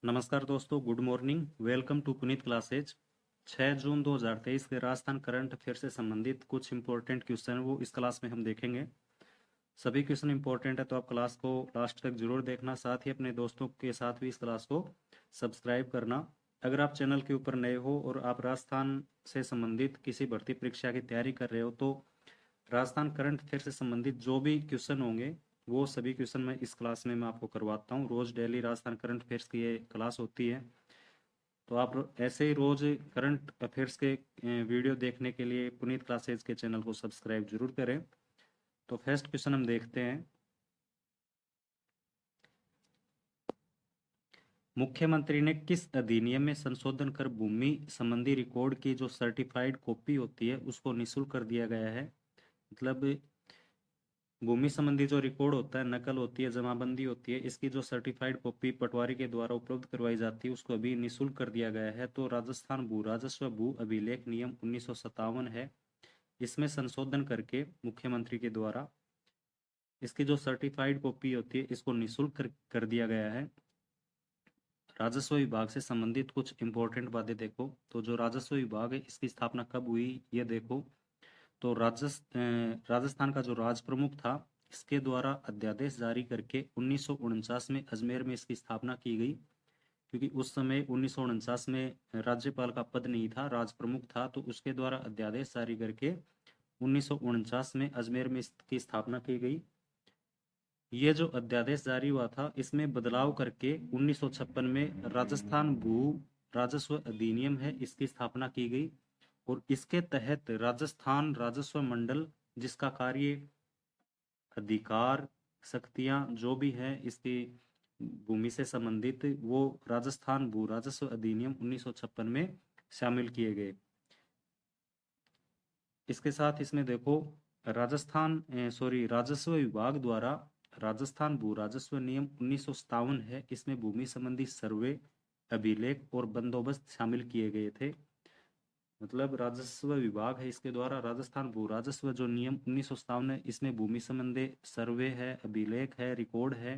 नमस्कार दोस्तों, good morning. Welcome to Puneet classes. 6 जून 2023 के राजस्थान करंट अफेयर से संबंधित कुछ इंपॉर्टेंट क्वेश्चन वो इस क्लास में हम देखेंगे। सभी क्वेश्चन इंपॉर्टेंट है तो आप क्लास को लास्ट तक जरूर देखना, साथ ही अपने दोस्तों के साथ भी इस क्लास को सब्सक्राइब करना। अगर आप चैनल के ऊपर नए हो और आप राजस्थान से संबंधित किसी भर्ती परीक्षा की तैयारी कर रहे हो तो राजस्थान करंट अफेयर से संबंधित जो भी क्वेश्चन होंगे वो सभी क्वेश्चन मैं इस क्लास में मैं आपको करवाता हूँ। रोज डेली राजस्थान करंट अफेयर्स की ये क्लास होती है, तो आप ऐसे ही रोज करंट अफेयर्स के वीडियो देखने के लिए पुनीत क्लासेज के चैनल को सब्सक्राइब जरूर करें। तो फर्स्ट क्वेश्चन हम देखते हैं। मुख्यमंत्री ने किस अधिनियम में संशोधन कर भूमि संबंधी रिकॉर्ड की जो सर्टिफाइड कॉपी होती है उसको निःशुल्क कर दिया गया है? मतलब भूमि संबंधी जो रिकॉर्ड होता है, नकल होती है, जमाबंदी होती है, इसकी जो सर्टिफाइड कॉपी पटवारी के द्वारा उपलब्ध करवाई जाती है उसको अभी निःशुल्क कर दिया गया है। तो राजस्थान भू राजस्व भू अभिलेख नियम 1957 है, इसमें संशोधन करके मुख्यमंत्री के द्वारा इसकी जो सर्टिफाइड कॉपी होती है इसको निःशुल्क कर दिया गया है। राजस्व विभाग से संबंधित कुछ इंपॉर्टेंट बातें देखो। तो जो राजस्व विभाग है इसकी स्थापना कब हुई ये देखो। तो राजस्थान का जो राज प्रमुख था इसके द्वारा अध्यादेश जारी करके 1949 में अजमेर में इसकी स्थापना की गई, क्योंकि उस समय 1949 में राज्यपाल का पद नहीं था, राज प्रमुख था, तो उसके द्वारा अध्यादेश जारी करके 1949 में अजमेर में इसकी स्थापना की गई। ये जो अध्यादेश जारी हुआ था इसमें बदलाव करके 1956 में राजस्थान भू राजस्व अधिनियम है इसकी स्थापना की गई, और इसके तहत राजस्थान राजस्व मंडल, जिसका कार्य, अधिकार, शक्तियां जो भी है इसकी भूमि से संबंधित, वो राजस्थान भू राजस्व अधिनियम 1956 में शामिल किए गए। इसके साथ इसमें देखो राजस्व विभाग द्वारा राजस्थान भू राजस्व नियम 1957 है, इसमें भूमि संबंधी सर्वे, अभिलेख और बंदोबस्त शामिल किए गए थे। मतलब राजस्व विभाग है इसके द्वारा राजस्थान भू राजस्व जो नियम 1957 है इसमें भूमि संबंधी सर्वे है, अभिलेख है, रिकॉर्ड है,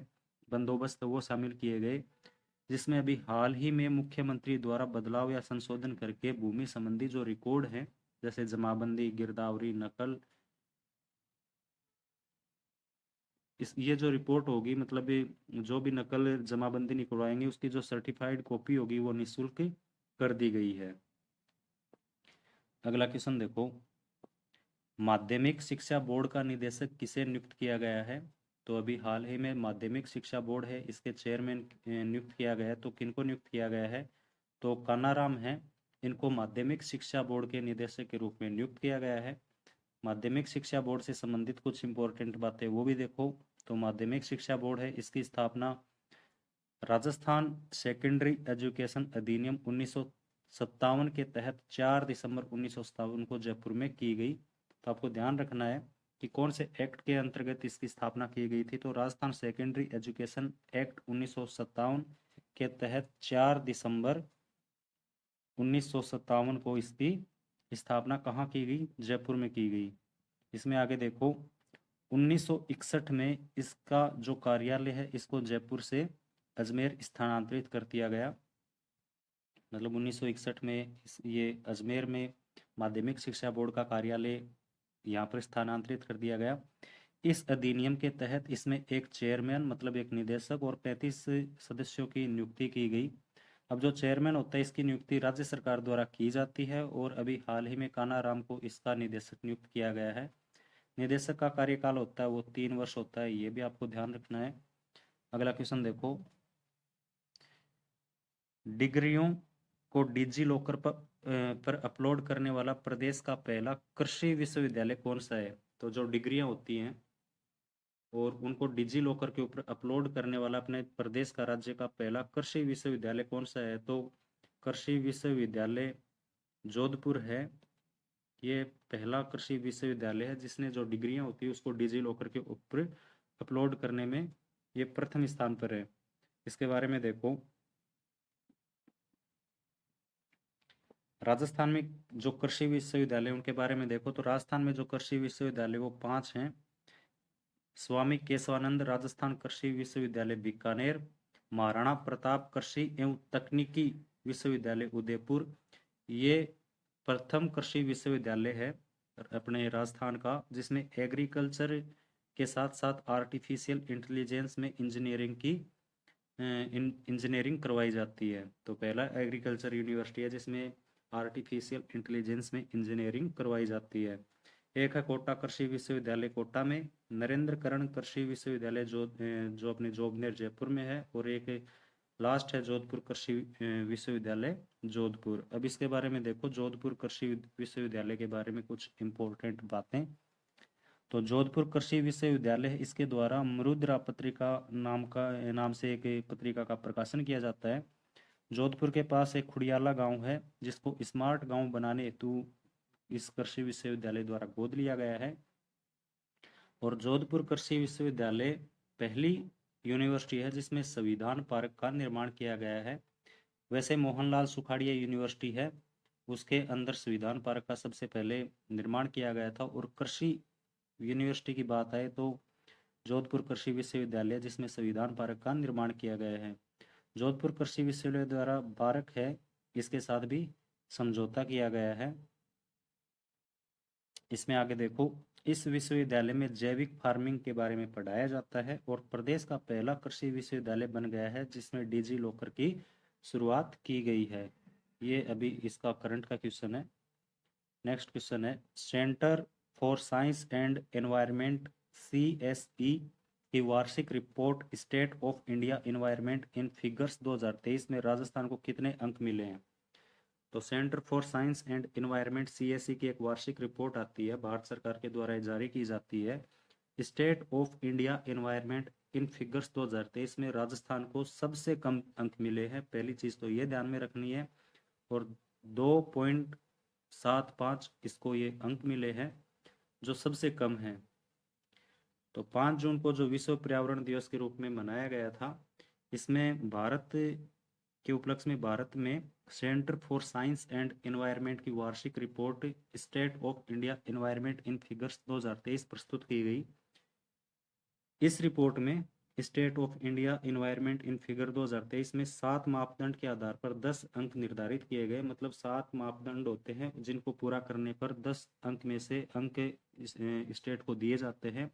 बंदोबस्त वो शामिल किए गए, जिसमें अभी हाल ही में मुख्यमंत्री द्वारा बदलाव या संशोधन करके भूमि संबंधी जो रिकॉर्ड है जैसे जमाबंदी, गिरदावरी, नकल, ये जो रिपोर्ट होगी, मतलब जो भी नकल जमाबंदी निकलवाएंगे उसकी जो सर्टिफाइड कॉपी होगी वो निःशुल्क कर दी गई है। अगला क्वेश्चन देखो। माध्यमिक शिक्षा बोर्ड का निदेशक किसे नियुक्त किया गया है? तो अभी हाल ही में माध्यमिक शिक्षा बोर्ड है इसके चेयरमैन नियुक्त किया गया है। तो किनको नियुक्त किया गया है? तो कानाराम है, इनको माध्यमिक शिक्षा बोर्ड के निदेशक के रूप में नियुक्त किया गया है। माध्यमिक शिक्षा बोर्ड से संबंधित कुछ इंपॉर्टेंट बातें वो भी देखो। तो माध्यमिक शिक्षा बोर्ड है इसकी स्थापना राजस्थान सेकेंडरी एजुकेशन अधिनियम 1957 के तहत 4 दिसंबर 1957 को जयपुर में की गई। तो आपको ध्यान रखना है कि कौन से एक्ट के अंतर्गत इसकी स्थापना की गई थी। तो राजस्थान सेकेंडरी एजुकेशन एक्ट 1957 के तहत 4 दिसंबर 1957 को इसकी स्थापना कहाँ की गई? जयपुर में की गई। इसमें आगे देखो 1961 में इसका जो कार्यालय है इसको जयपुर से अजमेर स्थानांतरित कर दिया गया। मतलब 1961 में ये अजमेर में माध्यमिक शिक्षा बोर्ड का कार्यालय यहाँ पर स्थानांतरित कर दिया गया। इस अधिनियम के तहत इसमें एक चेयरमैन मतलब एक निदेशक और 35 सदस्यों की नियुक्ति की गई। अब जो चेयरमैन होता है इसकी नियुक्ति राज्य सरकार द्वारा की जाती है, और अभी हाल ही में कानाराम को इसका निदेशक नियुक्त किया गया है। निदेशक का कार्यकाल होता है वो 3 वर्ष होता है, ये भी आपको ध्यान रखना है। अगला क्वेश्चन देखो। डिग्रियों को डिजी लॉकर पर अपलोड करने वाला प्रदेश का पहला कृषि विश्वविद्यालय कौन सा है? तो जो डिग्रियां होती हैं और उनको डिजी लॉकर के ऊपर अपलोड करने वाला अपने प्रदेश का राज्य का पहला कृषि विश्वविद्यालय कौन सा है? तो कृषि विश्वविद्यालय जोधपुर है। ये पहला कृषि विश्वविद्यालय है जिसने जो डिग्रियां होती है उसको डिजी लॉकर के ऊपर अपलोड करने में ये प्रथम स्थान पर है। इसके बारे में देखो। राजस्थान में जो कृषि विश्वविद्यालय उनके बारे में देखो। तो राजस्थान में जो कृषि विश्वविद्यालय वो 5 हैं। स्वामी केशवानंद राजस्थान कृषि विश्वविद्यालय बीकानेर, महाराणा प्रताप कृषि एवं तकनीकी विश्वविद्यालय उदयपुर, ये प्रथम कृषि विश्वविद्यालय है अपने राजस्थान का, जिसमें एग्रीकल्चर के साथ साथ आर्टिफिशियल इंटेलिजेंस में इंजीनियरिंग करवाई जाती है। तो पहला एग्रीकल्चर यूनिवर्सिटी है जिसमें आर्टिफिशियल इंटेलिजेंस में इंजीनियरिंग करवाई जाती है। एक है कोटा कृषि विश्वविद्यालय कोटा में, नरेंद्र करण कृषि विश्वविद्यालय जो अपने जोबनेर जयपुर में है, और एक लास्ट है जोधपुर कृषि विश्वविद्यालय जोधपुर। अब इसके बारे में देखो, जोधपुर कृषि विश्वविद्यालय के बारे में कुछ इंपॉर्टेंट बातें। तो जोधपुर कृषि विश्वविद्यालय है, इसके द्वारा मरुद्रा पत्रिका नाम से एक पत्रिका का प्रकाशन किया जाता है। जोधपुर के पास एक खुड़ियाला गांव है जिसको स्मार्ट गांव बनाने हेतु इस कृषि विश्वविद्यालय द्वारा गोद लिया गया है। और जोधपुर कृषि विश्वविद्यालय पहली यूनिवर्सिटी है जिसमें संविधान पार्क का निर्माण किया गया है। वैसे मोहनलाल सुखाड़िया यूनिवर्सिटी है, उसके अंदर संविधान पार्क का सबसे पहले निर्माण किया गया था। और कृषि यूनिवर्सिटी की बात आए तो जोधपुर कृषि विश्वविद्यालय जिसमें संविधान पार्क का निर्माण किया गया है। जोधपुर कृषि विश्वविद्यालय द्वारा बारक है, इसके साथ भी समझौता किया गया है। इसमें आगे देखो, इस विश्वविद्यालय में जैविक फार्मिंग के बारे में पढ़ाया जाता है और प्रदेश का पहला कृषि विश्वविद्यालय बन गया है जिसमें डिजी लॉकर की शुरुआत की गई है। ये अभी इसका करंट का क्वेश्चन है। नेक्स्ट क्वेश्चन है, centre for science and environment CSE की वार्षिक report state of India environment in figures 2023 में राजस्थान को कितने अंक मिले हैं? तो centre for science and environment CSE की एक वार्षिक रिपोर्ट आती है, भारत सरकार के द्वारा जारी की जाती है। State of India environment in figures 2023 में राजस्थान को सबसे कम अंक मिले हैं, पहली चीज तो ये ध्यान में रखनी है। और 2.75 इसको ये अंक मिले हैं जो सबसे कम है। तो 5 जून को जो विश्व पर्यावरण दिवस के रूप में मनाया गया था, इसमें भारत के उपलक्ष्य में भारत में centre for science and environment की वार्षिक report state of India environment in figures 2023 प्रस्तुत की गई। इस रिपोर्ट में state of India environment in figure 2023 में 7 मापदंड के आधार पर 10 अंक निर्धारित किए गए। मतलब 7 मापदंड होते हैं जिनको पूरा करने पर 10 अंक में से अंक स्टेट को दिए जाते हैं।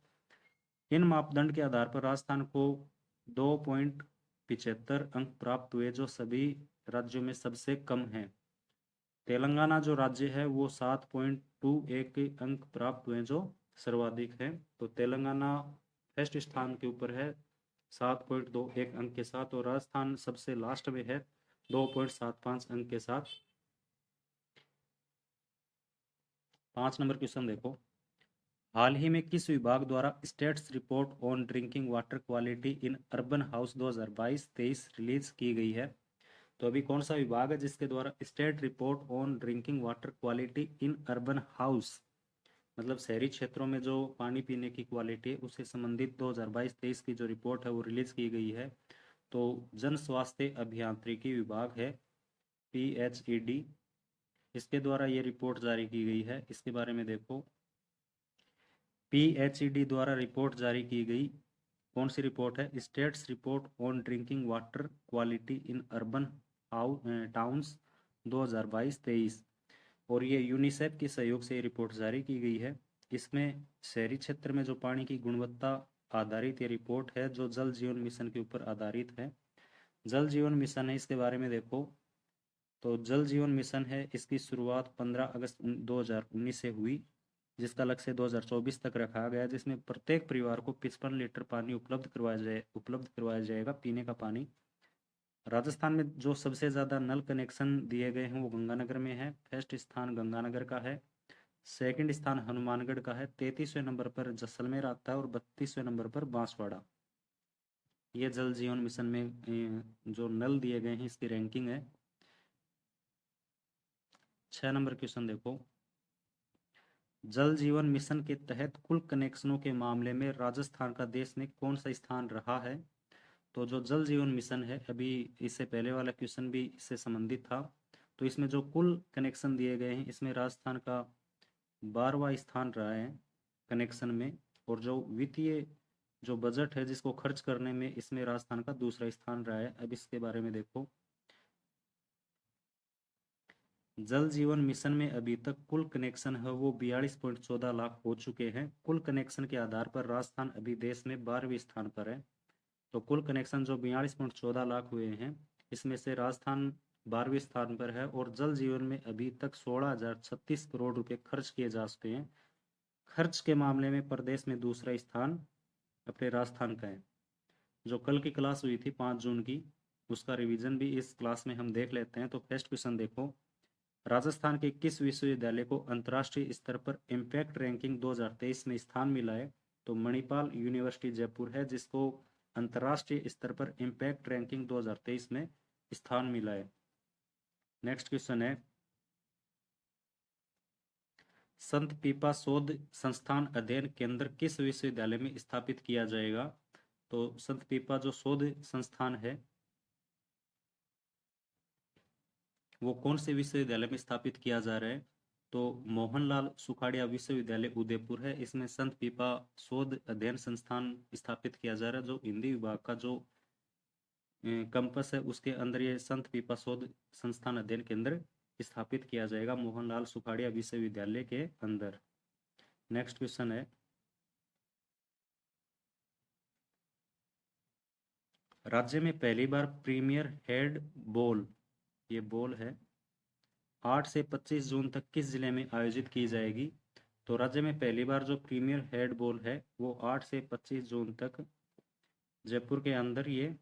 इन मापदंड के आधार पर राजस्थान को 2.75 अंक प्राप्त हुए जो सभी राज्यों में सबसे कम है। तेलंगाना जो राज्य है वो 7.21 अंक प्राप्त हुए जो सर्वाधिक है। तो तेलंगाना फर्स्ट स्थान के ऊपर है 7.21 अंक के साथ, और राजस्थान सबसे लास्ट में है 2.75 अंक के साथ। 5 नंबर क्वेश्चन देखो, हाल ही में किस विभाग द्वारा status report on drinking water quality in urban house 2022-23 release की गई है? तो अभी कौन सा विभाग है जिसके द्वारा state report on drinking water quality in urban house, मतलब शहरी क्षेत्रों में जो पानी पीने की क्वालिटी है उससे संबंधित 2022-23 की जो रिपोर्ट है वो रिलीज की गई है? तो जन स्वास्थ्य अभियांत्रिकी विभाग है, PHED, इसके द्वारा ये रिपोर्ट जारी की गई है। इसके बारे में देखो, PHED द्वारा रिपोर्ट जारी की गई कौन सी रिपोर्ट है? Status report on drinking water quality in urban towns 2022-23, और ये यूनिसेफ के सहयोग से ये रिपोर्ट जारी की गई है। इसमें शहरी क्षेत्र में जो पानी की गुणवत्ता आधारित ये रिपोर्ट है जो जल जीवन मिशन के ऊपर आधारित है। जल जीवन मिशन है, इसके बारे में देखो, तो जल जीवन मिशन है, इसकी शुरुआत 15 अगस्त 2019 से हुई जिसका लक्ष्य 2024 तक रखा गया, जिसमें प्रत्येक परिवार को 55 लीटर पानी उपलब्ध करवाया जाएगा पीने का पानी। राजस्थान में जो सबसे ज़्यादा नल कनेक्शन दिए गए हैं वो गंगानगर में है। फर्स्ट स्थान गंगानगर का है, सेकंड स्थान हनुमानगढ़ का है, 33वें नंबर पर जैसलमेर आता है और 32वें नंबर पर बांसवाड़ा। ये जल जीवन मिशन में जो नल दिए गए हैं इसकी रैंकिंग है। 6 नंबर क्वेश्चन देखो, जल जीवन मिशन के तहत कुल कनेक्शनों के मामले में राजस्थान का देश में कौन सा स्थान रहा है? तो जो जल जीवन मिशन है, अभी इससे पहले वाला क्वेश्चन भी इससे संबंधित था, तो इसमें जो कुल कनेक्शन दिए गए हैं इसमें राजस्थान का 12वां स्थान रहा है कनेक्शन में। और जो वित्तीय जो बजट है जिसको खर्च करने में, इसमें राजस्थान का दूसरा स्थान रहा है। अब इसके बारे में देखो, जल जीवन मिशन में अभी तक कुल कनेक्शन है वो 42.14 लाख हो चुके हैं। कुल कनेक्शन के आधार पर राजस्थान अभी देश में 12वें स्थान पर है। तो कुल कनेक्शन जो 42.14 लाख हुए हैं, इसमें से राजस्थान 12वें स्थान पर है। और जल जीवन में अभी तक 16,036 करोड़ रुपए खर्च किए जा चुके हैं। खर्च के मामले में प्रदेश में दूसरा स्थान अपने राजस्थान का है। जो कल की क्लास हुई थी 5 जून की, उसका रिवीजन भी इस क्लास में हम देख लेते हैं। तो फर्स्ट क्वेश्चन देखो, राजस्थान के किस विश्वविद्यालय को अंतर्राष्ट्रीय स्तर पर इम्पैक्ट रैंकिंग 2023 में स्थान मिला है? तो मणिपाल यूनिवर्सिटी जयपुर है जिसको अंतर्राष्ट्रीय स्तर पर इम्पैक्ट रैंकिंग 2023 में स्थान मिला है। नेक्स्ट क्वेश्चन है, संत पीपा शोध संस्थान अध्ययन केंद्र किस विश्वविद्यालय में स्थापित किया जाएगा? तो संत पीपा जो शोध संस्थान है वो कौन से विश्वविद्यालय में स्थापित किया जा रहा है? तो मोहनलाल सुखाड़िया विश्वविद्यालय उदयपुर है। इसमें संत पीपा शोध अध्ययन संस्थान स्थापित किया जा रहा है। जो हिंदी विभाग का जो कैंपस है उसके अंदर ये संत पीपा शोध संस्थान अध्ययन केंद्र स्थापित किया जाएगा मोहनलाल सुखाड़िया विश्वविद्यालय के अंदर। नेक्स्ट क्वेश्चन है, राज्य में पहली बार प्रीमियर हेड बॉल, ये बॉल है, 8 से 25 जून तक किस जिले में आयोजित की जाएगी? तो राज्य में पहली बार जो प्रीमियर हेड बॉल है वो 8 से 25 जून तक जयपुर के अंदर ये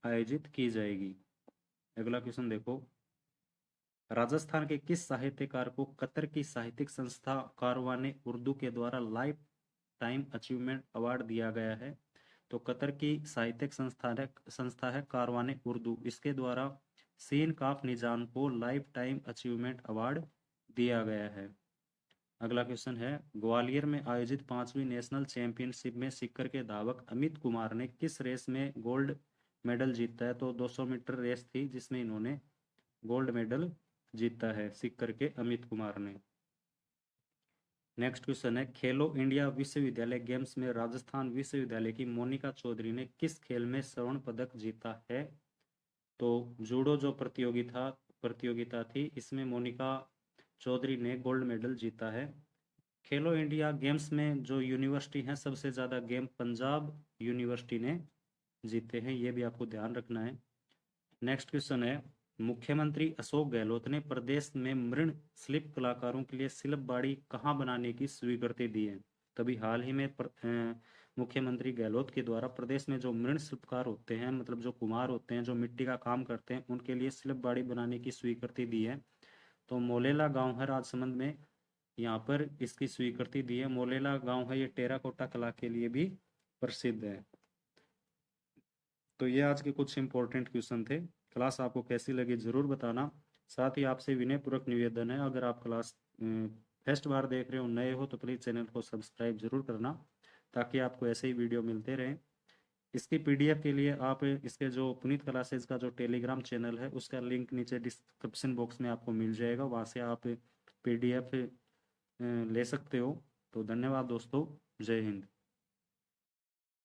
आयोजित की जाएगी। अगला क्वेश्चन देखो, राजस्थान के किस साहित्यकार को कतर की साहित्यिक संस्था कारवाने उर्दू के द्वारा लाइफ टाइम अचीवमेंट अवार्ड दिया गया है? तो कतर की साहित्यिक संस्था है कारवाने उर्दू, इसके द्वारा सीन काफ निजाम को लाइफ टाइम अचीवमेंट अवार्ड दिया गया है। अगला क्वेश्चन है, ग्वालियर में आयोजित 5वीं नेशनल चैंपियनशिप में सिक्कर के धावक अमित कुमार ने किस रेस में गोल्ड मेडल जीता है? तो 200 मीटर रेस थी जिसमें इन्होंने गोल्ड मेडल जीता है, सिक्कर के अमित कुमार ने। नेक्स्ट क्वेश्चन है, खेलो इंडिया विश्वविद्यालय गेम्स में राजस्थान विश्वविद्यालय की मोनिका चौधरी ने किस खेल में स्वर्ण पदक जीता है? तो जूडो जो प्रतियोगिता थी इसमें मोनिका चौधरी ने गोल्ड मेडल जीता है। खेलो इंडिया गेम्स में जो यूनिवर्सिटी है सबसे ज़्यादा गेम पंजाब यूनिवर्सिटी ने जीते हैं, ये भी आपको ध्यान रखना है। नेक्स्ट क्वेश्चन है, मुख्यमंत्री अशोक गहलोत ने प्रदेश में मृण शिल्प कलाकारों के लिए शिल्प बाड़ी कहाँ बनाने की स्वीकृति दी है? तभी हाल ही में मुख्यमंत्री गहलोत के द्वारा प्रदेश में जो मृण शिल्पकार होते हैं, मतलब जो कुम्हार होते हैं जो मिट्टी का काम करते हैं, उनके लिए शिल्प बाड़ी बनाने की स्वीकृति दी है। तो मोलेला गांव है राजसमंद में, यहाँ पर इसकी स्वीकृति दी है। मोलेला गांव है ये टेराकोटा कला के लिए भी प्रसिद्ध है। तो ये आज के कुछ इंपॉर्टेंट क्वेश्चन थे। क्लास आपको कैसी लगी जरूर बताना। साथ ही आपसे विनयपूर्वक निवेदन है, अगर आप क्लास फर्स्ट बार देख रहे हो, नए हो, तो प्लीज़ चैनल को सब्सक्राइब जरूर करना ताकि आपको ऐसे ही वीडियो मिलते रहें। इसकी पीडीएफ के लिए आप इसके जो पुनीत क्लासेज का जो टेलीग्राम चैनल है उसका लिंक नीचे डिस्क्रिप्शन बॉक्स में आपको मिल जाएगा, वहाँ से आप पीडीएफ ले सकते हो। तो धन्यवाद दोस्तों, जय हिंद।